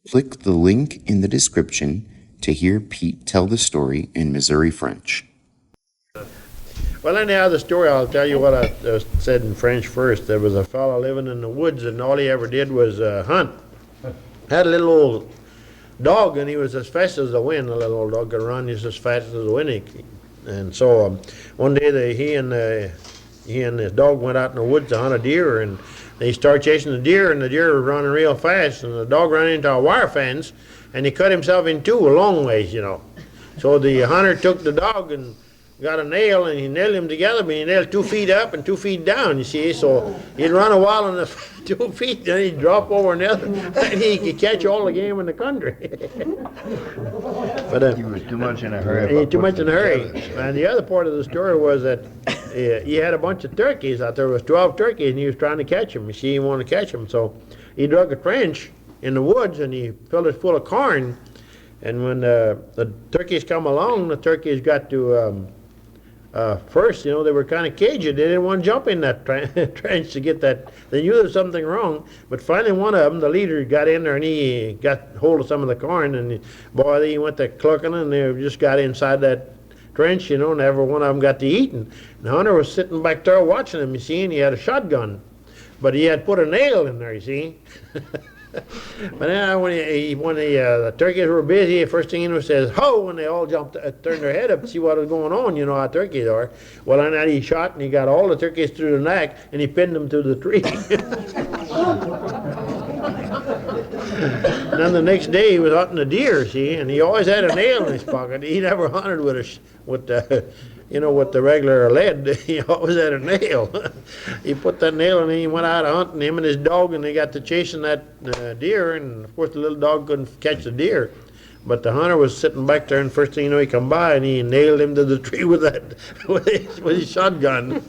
Click the link in the description to hear Pete tell the story in Missouri French. Well, anyhow, the story, I'll tell you what I said in French first. There was a fellow living in the woods, and all he ever did was hunt. Had a little old dog, and he was as fast as the wind. The little old dog could run just as fast as the wind. And so one day he and his dog went out in the woods to hunt a deer, and they started chasing the deer, and the deer was running real fast, and the dog ran into a wire fence, and he cut himself in two a long ways, you know. So the hunter took the dog and got a nail, and he nailed him together, but he nailed 2 feet up and 2 feet down, you see. So he'd run a while on the 2 feet, then he'd drop over on the other, and he could catch all the game in the country. But He was too much in a hurry. he too much in a hurry. And the other part of the story was that he had a bunch of turkeys out there. There was 12 turkeys, and he was trying to catch them. You see, he wanted to catch them, so he dug a trench in the woods, and he filled it full of corn. And when the turkeys come along, the turkeys got to first, you know, they were kind of cagey. They didn't want to jump in that trench to get that. They knew there was something wrong. But finally, one of them, the leader, got in there, and he got hold of some of the corn. And boy, he went to clucking, and they just got inside that trench, you know, and every one of them got to eat. And the hunter was sitting back there watching him, you see, and he had a shotgun. But he had put a nail in there, you see. But then when the turkeys were busy, the first thing he says, "Ho!" and they all jumped, turned their head up to see what was going on. You know how turkeys are. Well, and then he shot, and he got all the turkeys through the neck, and he pinned them to the tree. And then the next day he was hunting a deer, see, and he always had a nail in his pocket. He never hunted with the regular lead. He always had a nail. He put that nail in, and he went out hunting, him and his dog, and they got to chasing that deer, and of course the little dog couldn't catch the deer. But the hunter was sitting back there, and first thing you know, he come by, and he nailed him to the tree with his shotgun.